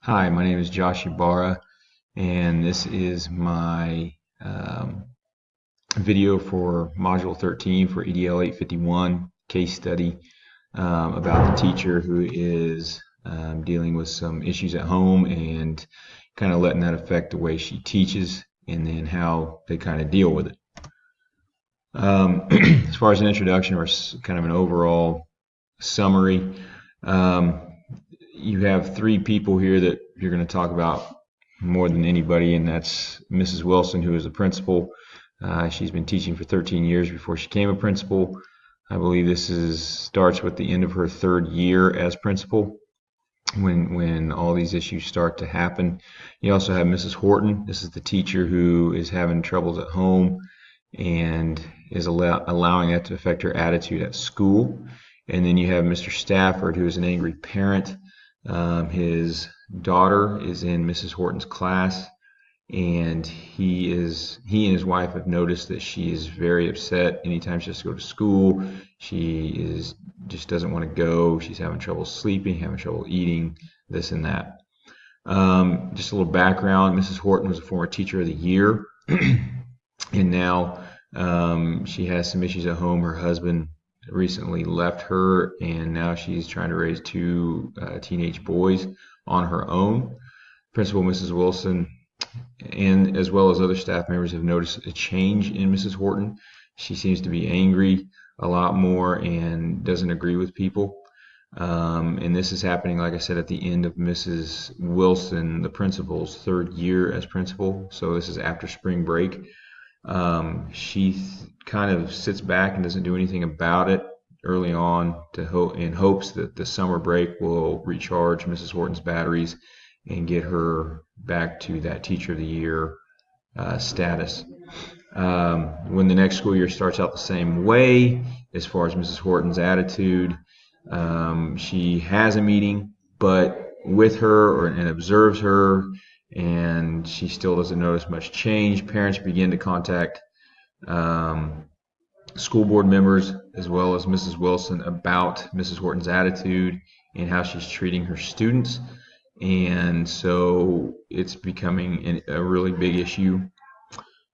Hi, my name is Josh Ibarra, and this is my video for Module 13 for EDL 851 case study about the teacher who is dealing with some issues at home and kind of letting that affect the way she teaches and then how they kind of deal with it. As far as an introduction or kind of an overall summary, um, you have three people here that you're going to talk about more than anybody, and that's Mrs. Wilson, who is the principal. She's been teaching for 13 years before she became a principal. I believe starts with the end of her third year as principal when all these issues start to happen. You also have Mrs. Horton. This is the teacher who is having troubles at home and is allowing that to affect her attitude at school. And then you have Mr. Stafford, who is an angry parent. His daughter is in Mrs. Horton's class, and he and his wife have noticed that she is very upset anytime she has to go to school. Just doesn't want to go. She's having trouble sleeping, having trouble eating, this and that. Just a little background: Mrs. Horton was a former Teacher of the Year, and now she has some issues at home. Her husband recently left her, and now she's trying to raise two teenage boys on her own. Principal Mrs. Wilson and as well as other staff members have noticed a change in Mrs. Horton. She seems to be angry a lot more and doesn't agree with people. And this is happening, like I said, at the end of Mrs. Wilson, the principal's third year as principal. So this is after spring break. She kind of sits back and doesn't do anything about it early on in hopes that the summer break will recharge Mrs. Horton's batteries and get her back to that Teacher of the Year status. When the next school year starts out the same way, as far as Mrs. Horton's attitude, she has a meeting, but with her and observes her, and she still doesn't notice much change. Parents begin to contact school board members as well as Mrs. Wilson about Mrs. Horton's attitude and how she's treating her students. And so it's becoming a really big issue.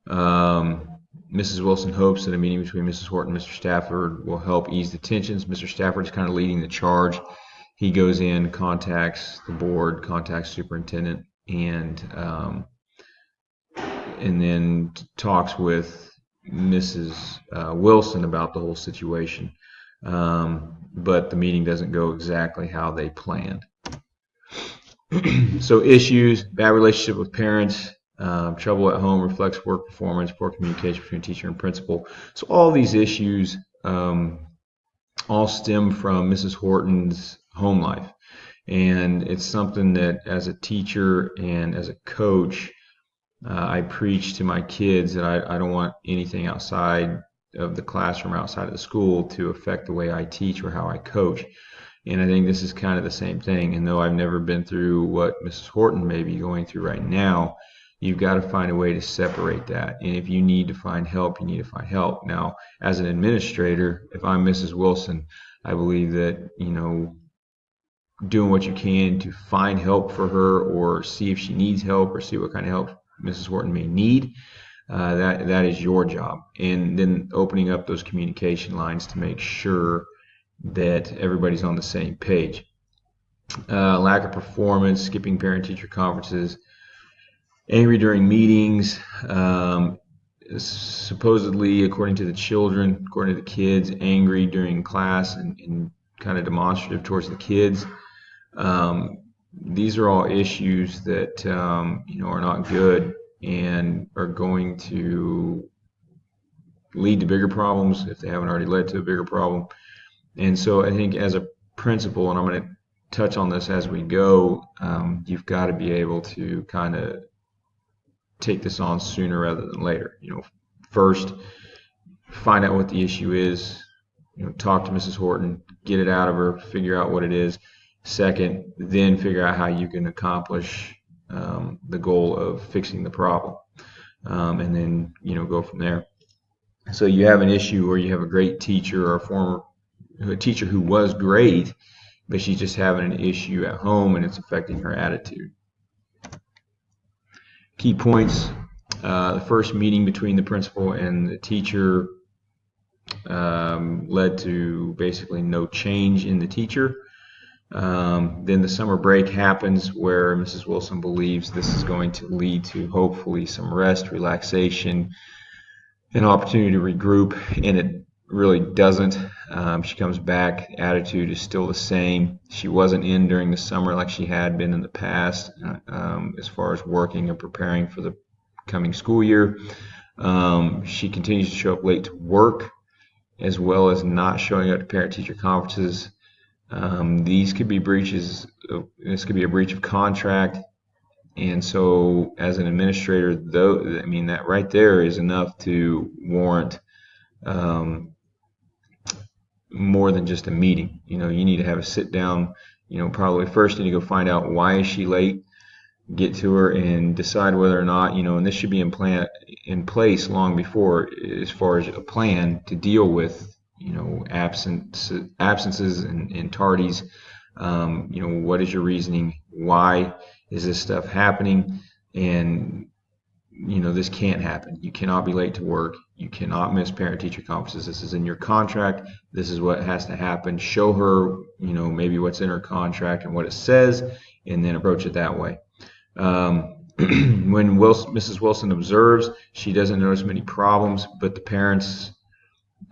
Mrs. Wilson hopes that a meeting between Mrs. Horton and Mr. Stafford will help ease the tensions. Mr. Stafford is kind of leading the charge. He goes in, contacts the board, contacts superintendent, and then talks with Mrs. Wilson about the whole situation. But the meeting doesn't go exactly how they planned. So issues: bad relationship with parents, trouble at home reflects work performance, poor communication between teacher and principal. So all these issues all stem from Mrs. Horton's home life. And it's something that as a teacher and as a coach, I preach to my kids that I don't want anything outside of the classroom, outside of the school, to affect the way I teach or how I coach. And I think this is kind of the same thing. And though I've never been through what Mrs. Horton may be going through right now, you've got to find a way to separate that. And if you need to find help, you need to find help. Now, as an administrator, if I'm Mrs. Wilson, I believe that, doing what you can to find help for her or see if she needs help or see what kind of help Mrs. Horton may need, that is your job. And then opening up those communication lines to make sure that everybody's on the same page. Lack of performance, skipping parent-teacher conferences, angry during meetings, supposedly, according to the children, according to the kids, angry during class and kind of demonstrative towards the kids. These are all issues that are not good and are going to lead to bigger problems if they haven't already led to a bigger problem. And so I think as a principal, and I'm going to touch on this as we go, you've got to be able to kind of take this on sooner rather than later. First, find out what the issue is. Talk to Mrs. Horton, get it out of her, figure out what it is. Second, then figure out how you can accomplish the goal of fixing the problem, and then go from there. So you have an issue, or you have a great teacher or a teacher who was great, but she's just having an issue at home and it's affecting her attitude. Key points. The first meeting between the principal and the teacher led to basically no change in the teacher. Then the summer break happens where Mrs. Wilson believes this is going to lead to hopefully some rest, relaxation, an opportunity to regroup, and it really doesn't. She comes back, attitude is still the same. She wasn't in during the summer like she had been in the past as far as working and preparing for the coming school year. She continues to show up late to work, as well as not showing up to parent-teacher conferences. These could be breaches. This could be a breach of contract, and so as an administrator, though, I mean that right there is enough to warrant more than just a meeting. You need to have a sit down. Probably first you need to go find out why is she late. Get to her and decide whether or not, and this should be in place long before, as far as a plan to deal with, absences and tardies. What is your reasoning? Why is this stuff happening? And, this can't happen. You cannot be late to work. You cannot miss parent-teacher conferences. This is in your contract. This is what has to happen. Show her, maybe what's in her contract and what it says, and then approach it that way. When Mrs. Wilson observes, she doesn't notice many problems, but the parents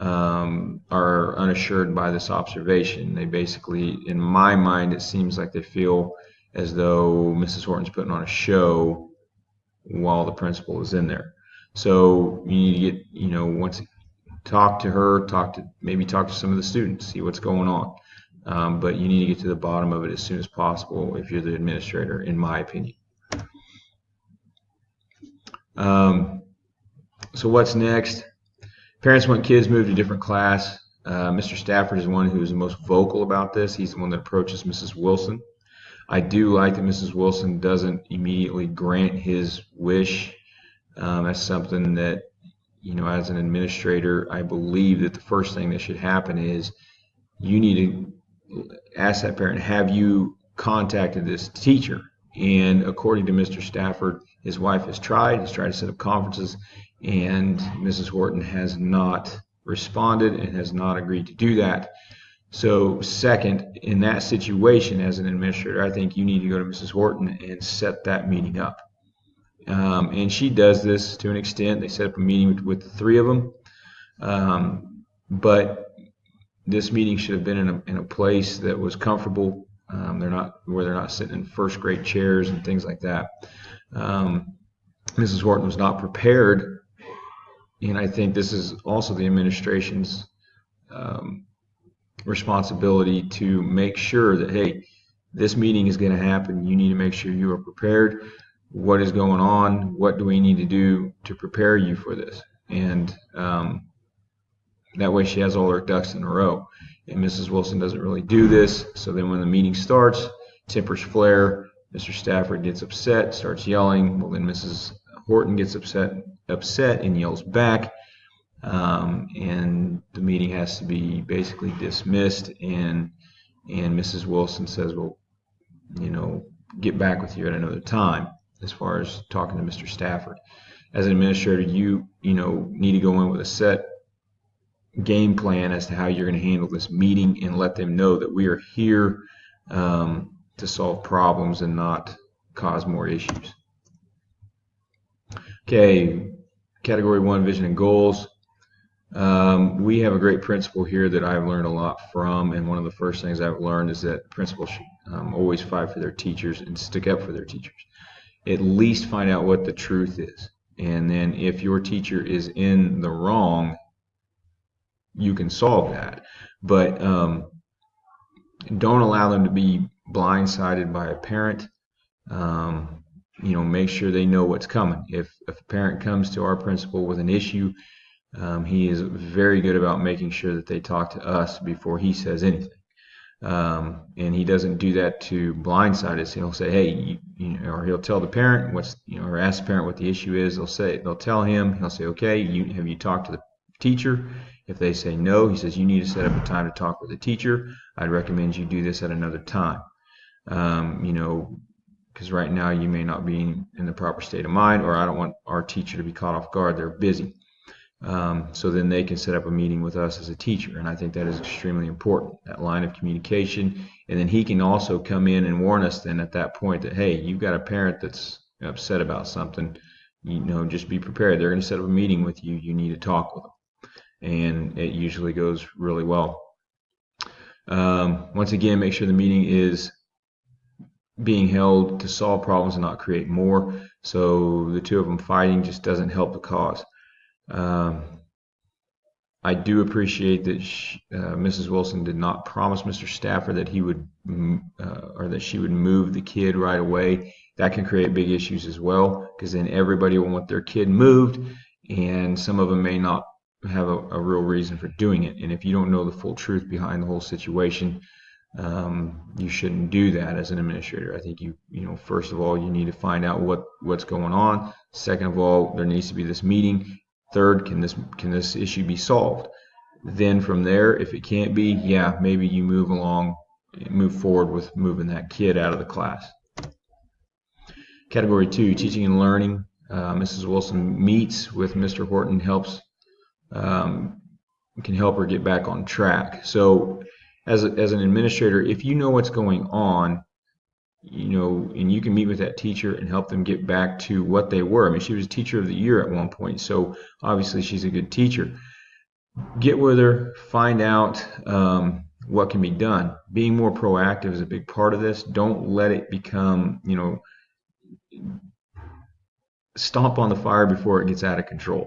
are unassured by this observation. They basically, in my mind, it seems like they feel as though Mrs. Horton's putting on a show while the principal is in there. So you need to get, once talk to her, talk to some of the students, see what's going on. But you need to get to the bottom of it as soon as possible if you're the administrator, in my opinion. So what's next? Parents want kids moved to a different class. Mr. Stafford is the one who is the most vocal about this. He's the one that approaches Mrs. Wilson. I do like that Mrs. Wilson doesn't immediately grant his wish. That's something that, as an administrator, I believe that the first thing that should happen is you need to ask that parent, have you contacted this teacher? And according to Mr. Stafford, his wife has tried to set up conferences, and Mrs. Horton has not responded and has not agreed to do that. So second, in that situation as an administrator, I think you need to go to Mrs. Horton and set that meeting up. And she does this to an extent. They set up a meeting with the three of them. But this meeting should have been in a place that was comfortable. They're not sitting in first grade chairs and things like that. Mrs. Horton was not prepared, and I think this is also the administration's responsibility to make sure that, hey, this meeting is going to happen. You need to make sure you are prepared. What is going on? What do we need to do to prepare you for this? And that way she has all her ducks in a row. And Mrs. Wilson doesn't really do this. So then when the meeting starts, tempers flare, Mr. Stafford gets upset, starts yelling. Well, then Mrs. Horton gets upset and yells back. And the meeting has to be basically dismissed. And Mrs. Wilson says, well, get back with you at another time, as far as talking to Mr. Stafford. As an administrator, you need to go in with a set game plan as to how you're going to handle this meeting, and let them know that we are here to solve problems and not cause more issues. Okay, category 1, vision and goals. We have a great principal here that I've learned a lot from, and one of the first things I've learned is that principals should always fight for their teachers and stick up for their teachers. At least find out what the truth is, and then if your teacher is in the wrong, you can solve that. But don't allow them to be blindsided by a parent. Make sure they know what's coming. If a parent comes to our principal with an issue, he is very good about making sure that they talk to us before he says anything. And he doesn't do that to blindside us. He'll say, hey, or he'll tell the parent or ask the parent what the issue is. They'll tell him. He'll say, okay, have you talked to the teacher? If they say no, he says, you need to set up a time to talk with the teacher. I'd recommend you do this at another time. because right now you may not be in the proper state of mind, or I don't want our teacher to be caught off guard. They're busy. So then they can set up a meeting with us as a teacher, and I think that is extremely important, that line of communication. And then he can also come in and warn us then at that point that, hey, you've got a parent that's upset about something, just be prepared. They're going to set up a meeting with you. You need to talk with them. And it usually goes really well. Once again, make sure the meeting is being held to solve problems and not create more. So the two of them fighting just doesn't help the cause. I do appreciate that Mrs. Wilson did not promise Mr. Stafford that he would or that she would move the kid right away. That can create big issues as well, because then everybody will want their kid moved, and some of them may not have a real reason for doing it. And if you don't know the full truth behind the whole situation, you shouldn't do that as an administrator. I think first of all, you need to find out what's going on. Second of all, there needs to be this meeting. Third, can this issue be solved? Then from there, if it can't be, yeah, maybe you move forward with moving that kid out of the class. Category 2, teaching and learning. Mrs. Wilson meets with Mr. Horton, can help her get back on track. So as an administrator, if you know what's going on, and you can meet with that teacher and help them get back to what they were. I mean, she was teacher of the year at one point, so obviously she's a good teacher. Get with her, find out what can be done. Being more proactive is a big part of this. Don't let it become, stomp on the fire before it gets out of control.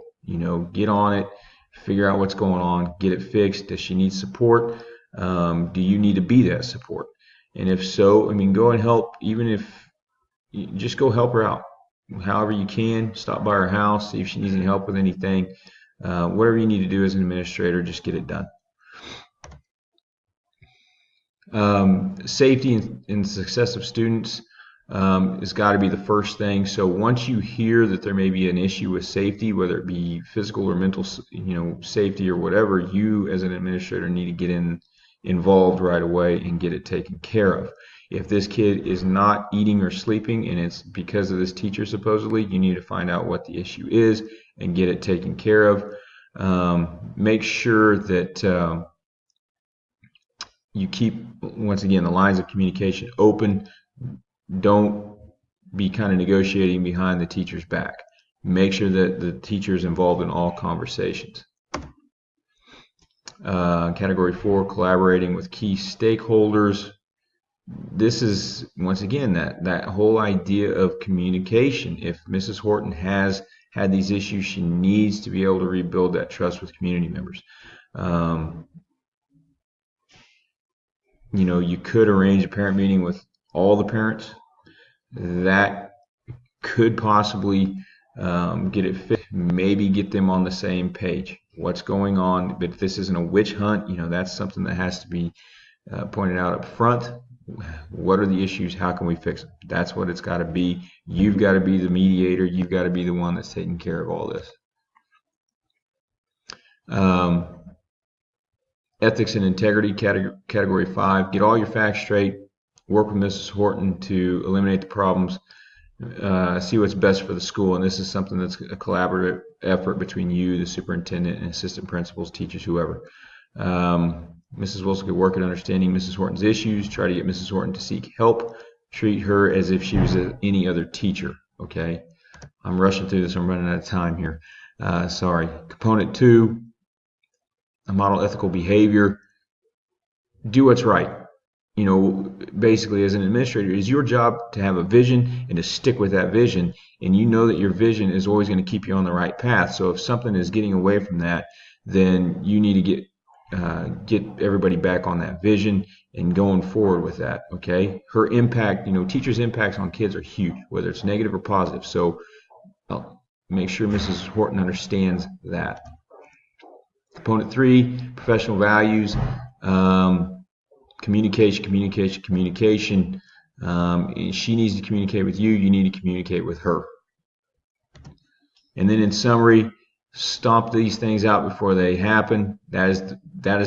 Get on it, figure out what's going on, get it fixed. Does she need support? Do you need to be that support? And if so, go and help. Even if just go help her out however you can. Stop by her house, see if she needs any help with anything. Whatever you need to do as an administrator, just get it done. Safety and success of students has got to be the first thing. So once you hear that there may be an issue with safety, whether it be physical or mental, safety or whatever, you as an administrator need to get involved right away and get it taken care of. If this kid is not eating or sleeping and it's because of this teacher supposedly, you need to find out what the issue is and get it taken care of. Make sure that you keep, once again, the lines of communication open. Don't be kind of negotiating behind the teacher's back. Make sure that the teacher is involved in all conversations. Category 4, collaborating with key stakeholders. This is, once again, that whole idea of communication. If Mrs. Horton has had these issues, she needs to be able to rebuild that trust with community members. You could arrange a parent meeting with all the parents. That could possibly get it fixed, maybe get them on the same page. What's going on? But if this isn't a witch hunt, that's something that has to be pointed out up front. What are the issues? How can we fix them? That's what it's got to be. You've got to be the mediator. You've got to be the one that's taking care of all this. Ethics and integrity, category 5. Get all your facts straight. Work with Mrs. Horton to eliminate the problems. See what's best for the school, and this is something that's a collaborative effort between you, the superintendent, and assistant principals, teachers, whoever. Mrs. Wilson could work at understanding Mrs. Horton's issues, try to get Mrs. Horton to seek help, treat her as if she was any other teacher. Okay, I'm rushing through this. I'm running out of time here. Sorry. Component 2, a model ethical behavior. Do what's right. Basically as an administrator, it's your job to have a vision and to stick with that vision, and that your vision is always going to keep you on the right path. So if something is getting away from that, then you need to get everybody back on that vision and going forward with that. Okay, her impact, teachers' impacts on kids are huge, whether it's negative or positive. So make sure Mrs. Horton understands that. Component 3, professional values. Communication. She needs to communicate with you. You need to communicate with her. And then in summary, stomp these things out before they happen. That is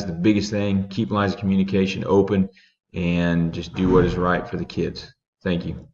the biggest thing. Keep lines of communication open and just do what is right for the kids. Thank you.